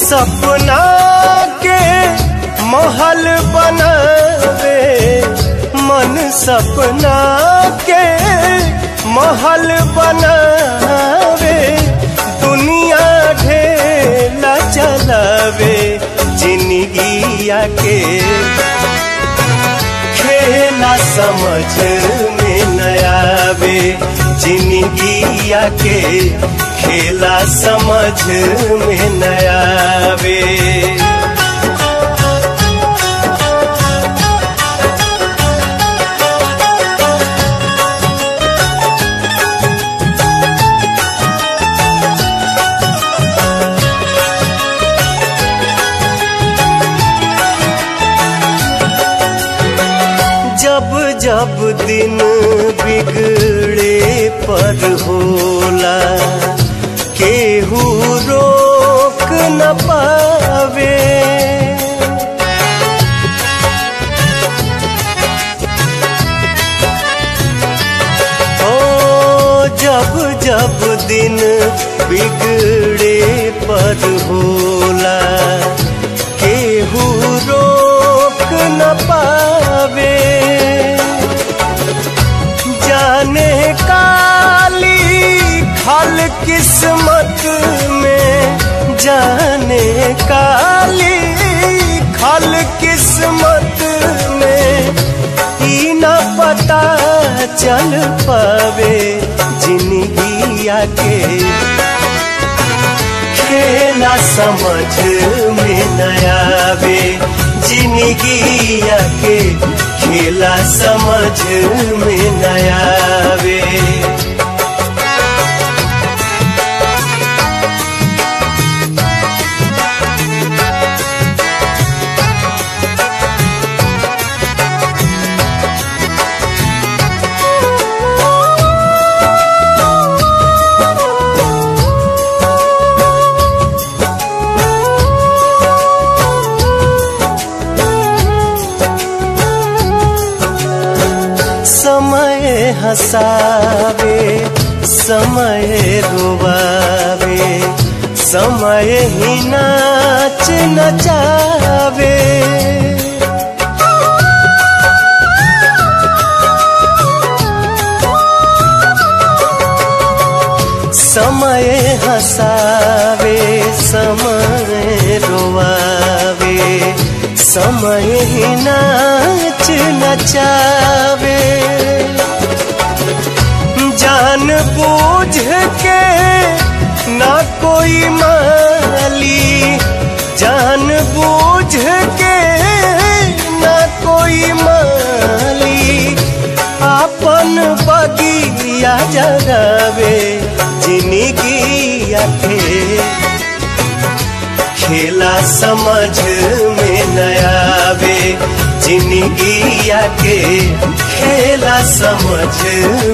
सपना के महल बनावे मन, सपना के महल बनावे, दुनिया ढेला चलावे, जिंदगिया के खेला समझ में न आवे, जिंदगिया के खेला समझ में न आवे। जब जब दिन बिगड़े पर होला, केहू रोक न पावे। ओ जब जब दिन बिगड़े पर होला, केहू रोक न पावे। जाने काली खल किस्मत में, जाने काली खल किस्मत में, ई न पता चल पावे, जिंदगिया के खेला समझ में न आवे, जिंदगिया के खेला समझ में न आवे। समय हंसावे, समय रोवावे, समय ही नाच नचावे। समय हंसावे, समय रोवावे, समय ही नाच नचावे। जान बूझ के ना कोई माली, जान बूझ के ना कोई माली, आपन बगिया जगावे, जिंदगिया के खेला समझ में न आवे, जिंदगिया के खेला समझ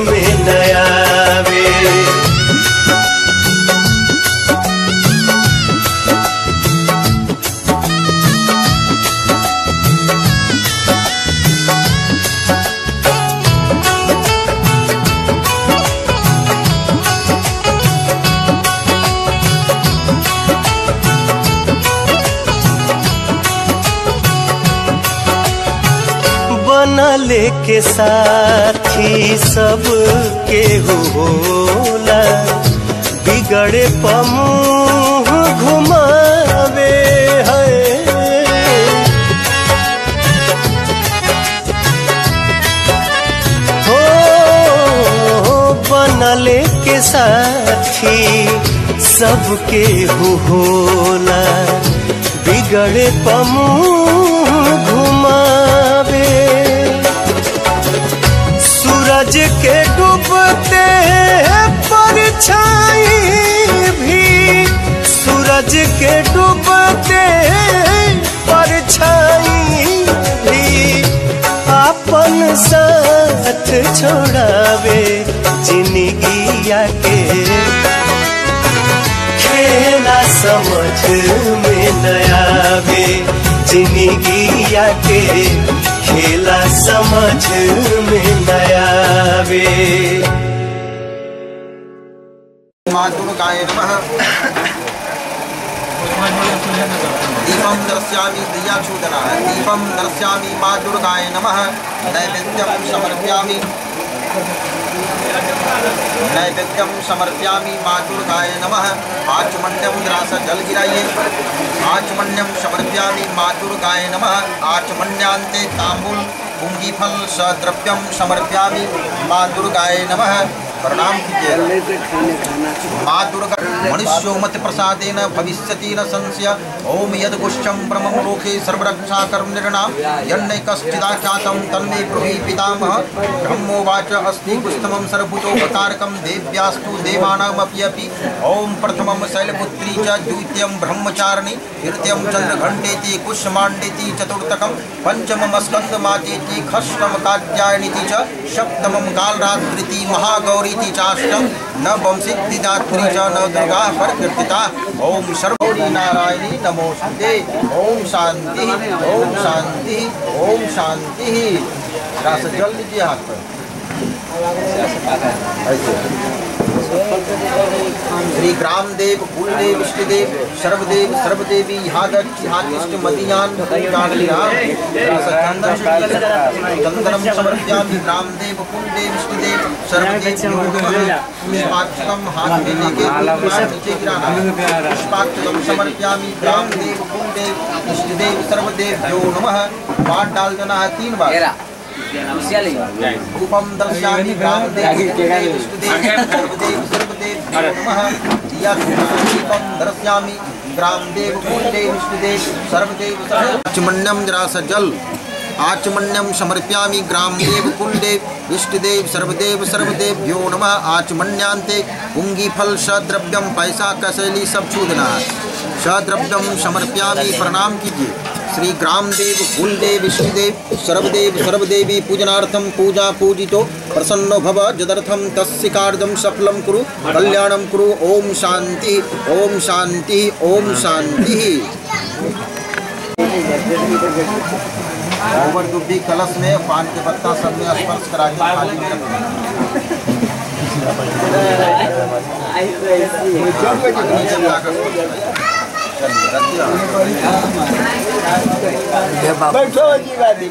में न आवे। बनले के साथी सब के होला, बिगड़े पमुँह घुमावे है। हो बनले के साथी सब के होला, बिगड़े पमुँह घुमावे। सूरज के डूबते परछाई भी, सूरज के डूबते परछाई भी, आपन साथ छोड़ावे, जिंदगिया के खेला समझ में न आवे, जिंदगिया के खेला समझ में न आवे। माँ दोनों गाय दीपं दर्शयामि दियाक्षुदनाः दीपं दर्शयामि मां दुर्गाय नमः नैवेद्यं समर्पयामि मां दुर्गाय नमः आचमन्यं ग्रास जल गिराइए आचमन्यम समर्पयामि मां दुर्गाय नमः आचमन्यांते तांबूल पुंगीफल सद्रव्यम समर्पयामि मां दुर्गाय नमः प्रणाम कीजिए मां दुर्गा मनुष्योमति प्रसादेन भविष्यति न संशय ओम यद्गुष्ठं ब्रह्मं लोके सर्वरक्षाकरं निर्णाम यन्नैकश्चिदाख्यातं तन्मे ब्रूहि पितामह ब्रह्मोवाच अस्ति गुष्ठमं सर्वभूतोपकारकं देव्यास्तु देवानामप्यपि ओम प्रथमं शैलपुत्री च द्वितीयं ब्रह्मचारिणी तृतीयं चन्द्रघण्टेति कुष्माण्डेति चतुर्थकं पंचमं स्कन्दमातेति षष्ठं कात्यायनीति च सप्तमं कालरात्रिति महागौरीति चाष्टम नवम सिद्धिदात्री च न दुर्गा प्रकीर्तिता ओम सर्वगौरी नारायणी नमोस्तुते ओम शांति ओम शांति ओम शांति। रास जल लीजिए हाथ पर। श्री ग्रामदेव कुलदेव इष्टदेव सर्वदेव सर्वदेवी हादिष्ट मदीयान चंदनम समर्पयामि ग्रामदेव कुलदेव इष्टदेव सर्वदेव पुष्पाक्षकम हाथ में लेके नीचे गिराना पुष्पाक्षकम समर्पयामि ग्रामदेव कुलदेव इष्टदेव सर्वदेव जो नमः पाठ डाल देना है 3 बार। रूपम दर्शयामि ग्रामदेव इष्टदेव सर्वदेव सर्वदेव नमः दीपम दर्शयामि ग्रामदेव कुलदेव इष्टदेव सर्वदेव आचमन्यम जरास जल आचमन्यम समर्पयामि ग्रामदेव कुलदेव इष्टदेव सर्वदेव सर्वदेव्यो नमः आचमन्यांते पुंगीफल सद्रव्यम पैसा कसैली सब छूदना सद्रव्यम समर्पयामि प्रणाम कीजिए श्री ग्रामदेव कुलदेव इष्टदेव सर्वदेव सर्वदेवी पूजनार्थम पूजा पूजितो प्रसन्नो भव जदर्थम तस्य कार्यं सफलं कुरु कल्याणं कुरु ओम शांति ओम शांति ओम शांति। गोबर दुब्बी कलश में पान के पत्ता सब में स्पर्श करा के थाली में बैठो जी बादी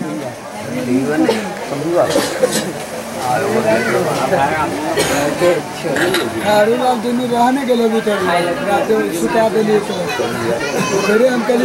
दुनू रहने के लिए छुटा दिली तो फिर हम कल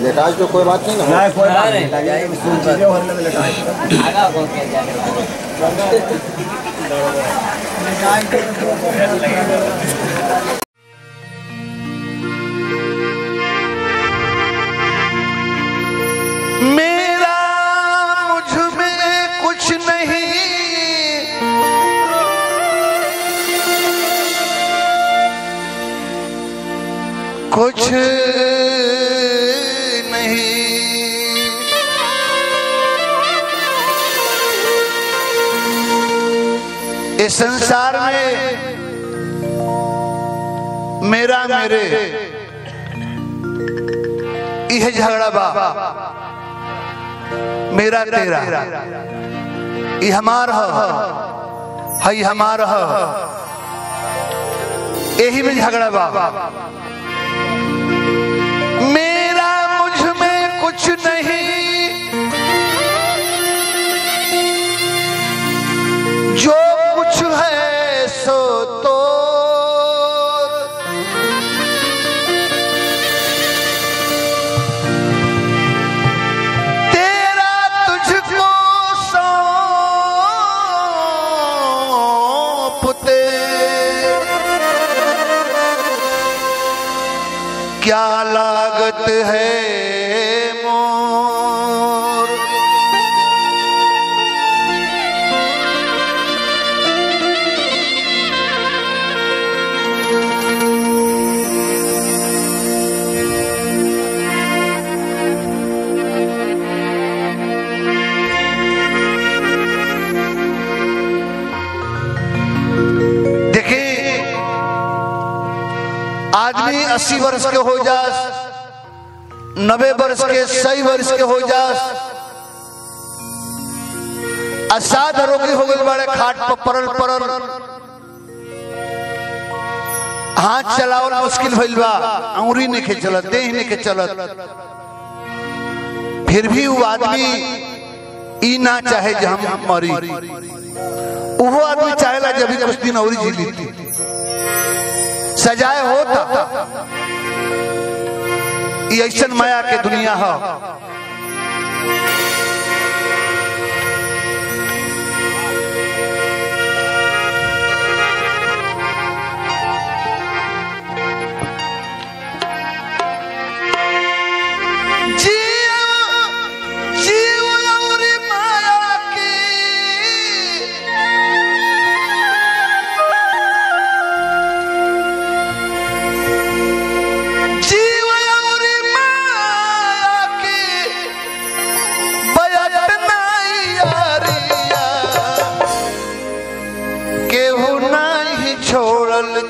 लेटाज तो कोई बात नहीं ना कोई बात नहीं मेरा मुझ में कुछ नहीं कुछ नहीं इस संसार में मेरा मेरे यह झगड़ा बा मेरा तेरा ये हमारा है हमारा यही में झगड़ा बा मेरा मुझ में कुछ नहीं जो कुछ है सो तो तेरा तुझको सौंपते क्या लागत है मोर देखिए आज 80 वर्ष के हो जास, 90 वर्ष के, 100 वर्ष के हो जास, असाध रोगी हो गए बड़े खाट पर परल परल, हाथ चलावल मुश्किल भइल बा, अंगुरी नहीं के चलत, देह नहीं के चलत। फिर भी वो आदमी ई ना चाहे जब हम मरी, वो आदमी चाहेला जब भी कुछ दिन और जी लेती, सजाए होता। ये ऐसा माया के दुनिया है।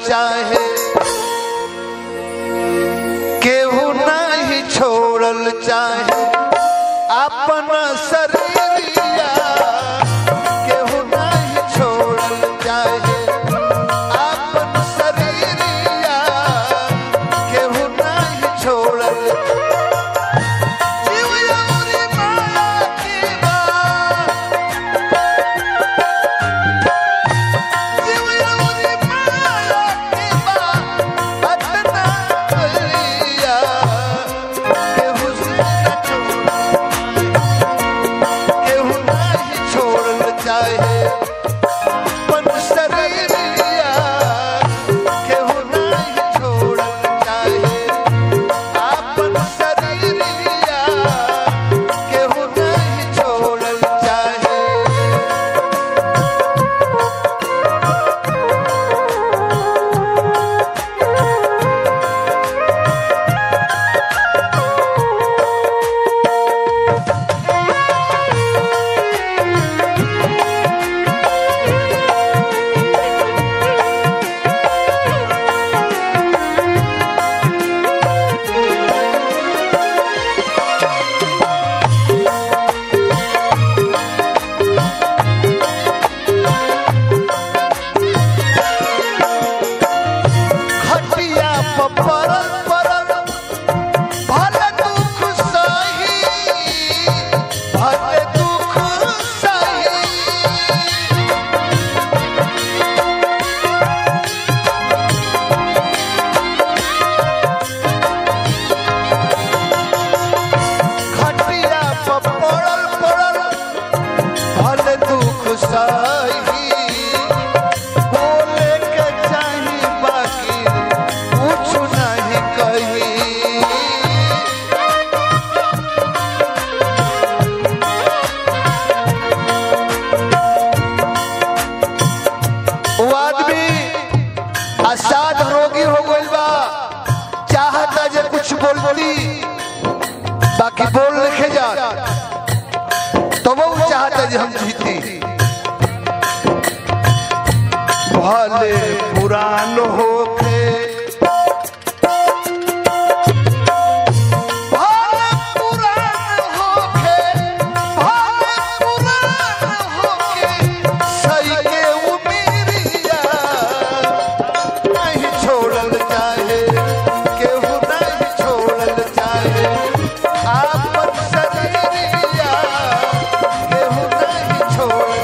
चाहे केहू नहीं छोड़ल चाहे अपन शरीरिया, केहू नहीं छोड़ल चाहे अपन शरीरिया, केहू नहीं छोड़ल। जीव अउरी माया की बात, जीव अउरी माया की बात अतना करिया, केहू से न केहू नहीं छोड़ल चाहे अपन शरीरिया, केहू नहीं छोड़ल चाहे अपन शरीरिया, केहू नहीं छोड़ल चाहे। खटिया पर परल परल भले दुख सही, भले दुख सही। खटिया पर परल परल भले दुख सही, बोले के चाही बाकी कुछ नहीं कही। वो आदमी असाध रोगी हो गइल बा, चाहता जे कुछ बोलती बाकी बोल लिखे जा, तो वो चाहता जे हम जीती। भले पुरान होके, भले पुरान होके, भले पुरान होके, सही के उमिरिया नहीं छोड़ल चाहे, केहू नहीं छोड़ल चाहे आपन शरीरिया, केहू नहीं छोड़ल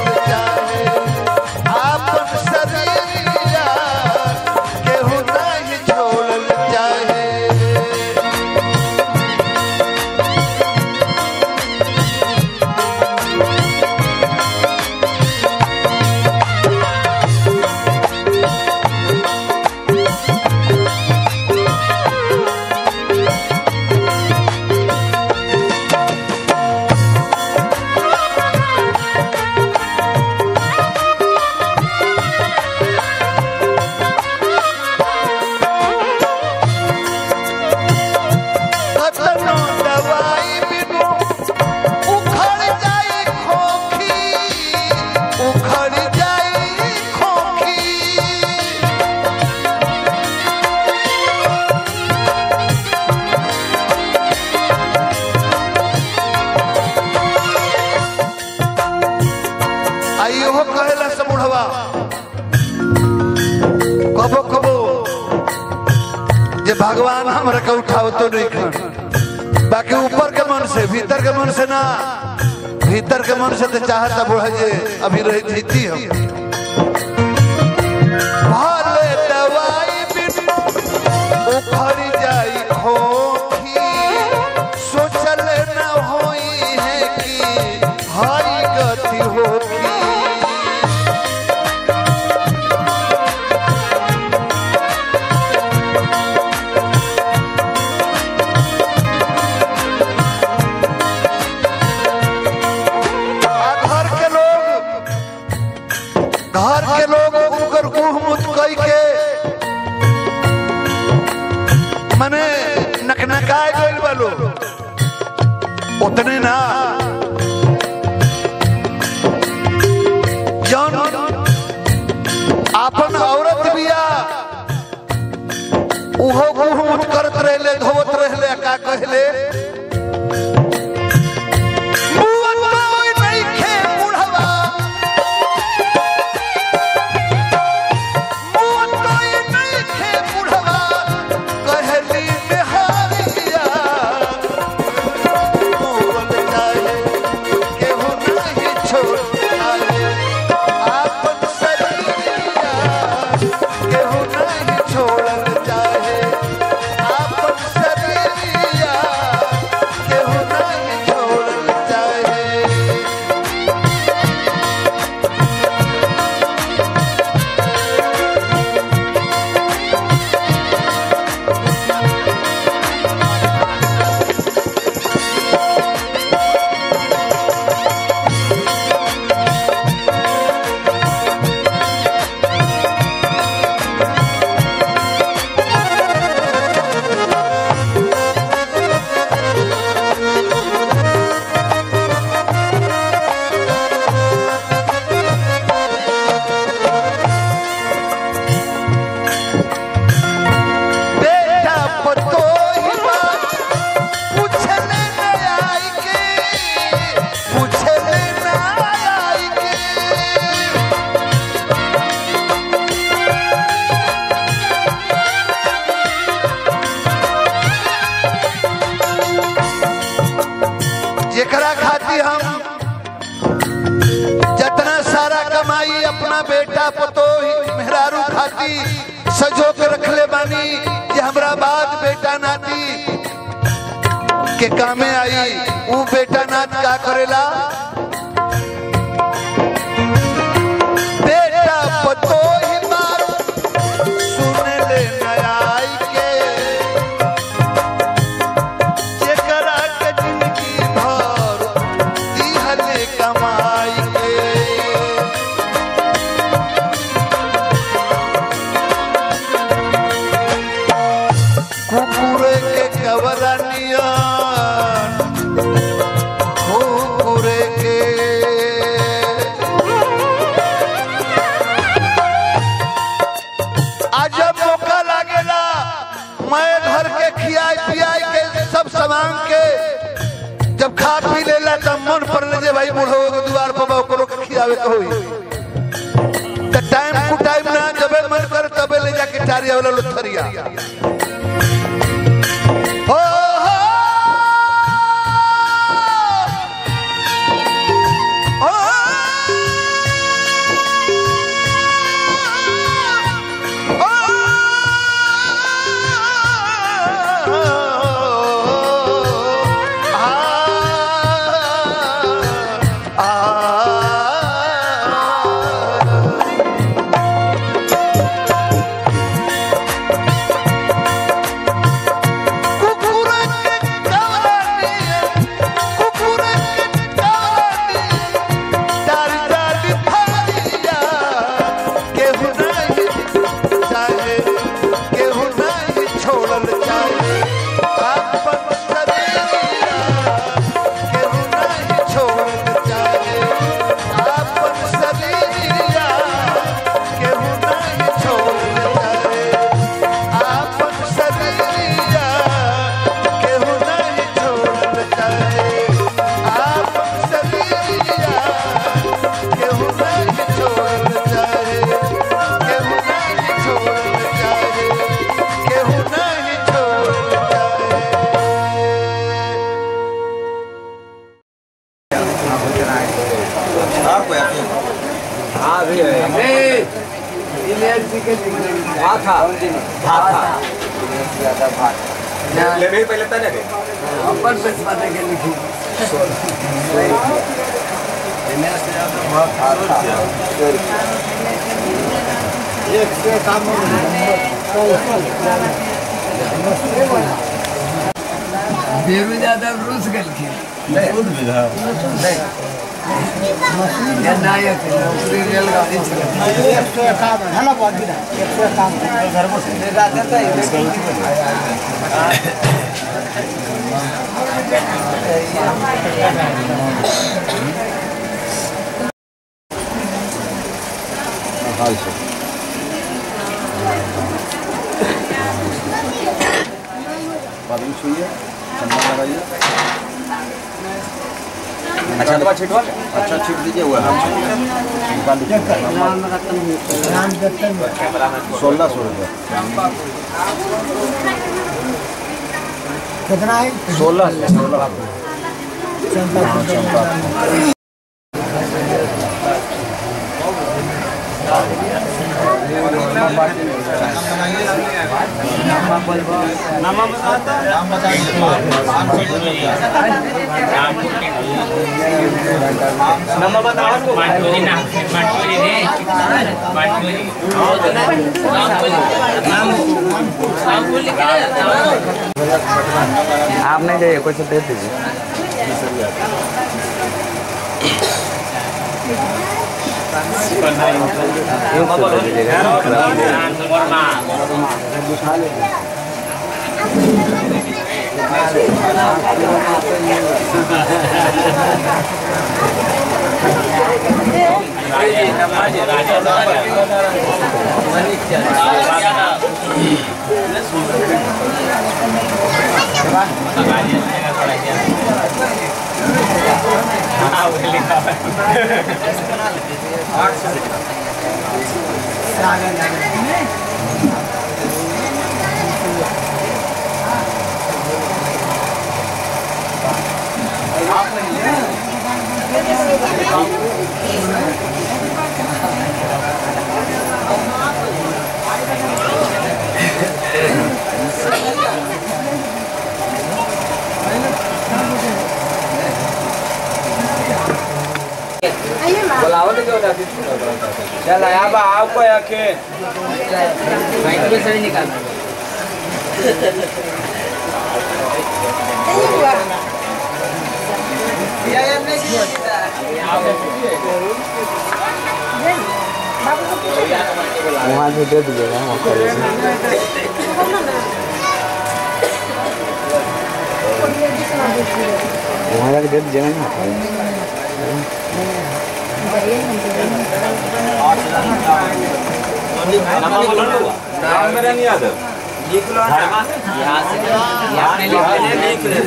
भगवान हमरा के उठाओ तो नहीं खन बाकी ऊपर के मन से भीतर के मन से ना भीतर के मन से तो चाहता बुढ़ा जे अभी रही जीती हम भले दवाई बिन उखड़ जाई खोखी सोचल न होई है कि हरी गति होगी घर के लोग उनकर मुत कई के मने नकनकाए गइल बालो उतने ना जौन आपन औरत बिया उहो मुत करत रहले धोवत रहले का कहले जेकरा खाती हम जितना सारा कमाई अपना बेटा पतोही मेहरारू खाती सजो के रखले बानी कि हमरा बाद बेटा नाती के कामे आई वो बेटा नात का करेला बेटा पतोही बात सुने ले नया आई के जेकरा के जिंदगी भर दिहले कमाई के कुकुर के कवरा नियन कुकुर के आज जब मौका लागेला मैं घर के खियाई पियाई के सब सामान के जब खा पी लेला तब मन पर ले जे भाई बूढ़ो के द्वार पर ओकरो के खियावे के होई त टाइम टू टाइम ना जबे मन कर तबे ले जाके टारिया वाला लुथरिया हो और कोई आपके हाँ भी है भात था ले भी पहले तने रे अपन पे बात के लिखी एक से काम बेरू ज्यादा रूस गल की खुद विधा ये नायक पूरी रेलगाड़ी चले 151 है ना बहुत बिना 151 घर में से जाते थे हाल से बाबू छुइए चंदा लगाइए अच्छा दवा छिटवा अच्छा छिट दीजिए हुआ हम निकाल लीजिए 1600 रुपये कितना है 1600 आप नहीं जाइए कुछ दे दीजिए चल अब आपको यकीन निकाल वहाँ से दे दीजिएगा वहाँ जाके दे दीजिएगा ना नाम मेरा नहीं याद लिख लो यहाँ से लिख ले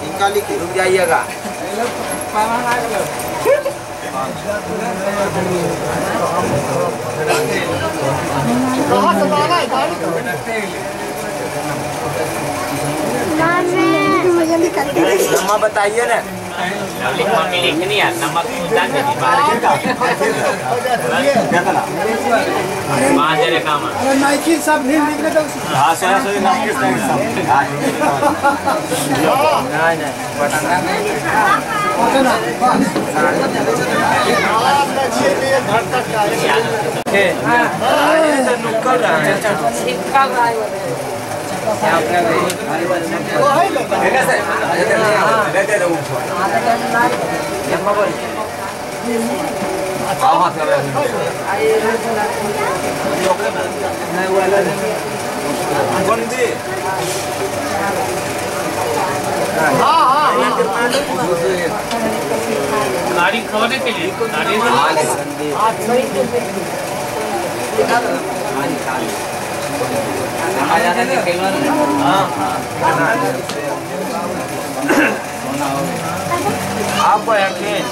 इनका लिखिए रुक जाइएगा नंबर बताइए ना लिखनी है नमक काम अरे नाइकी सब भी लिख लेते हाँ सर नाम किस गाड़ी खोने के लिए आपको यकीन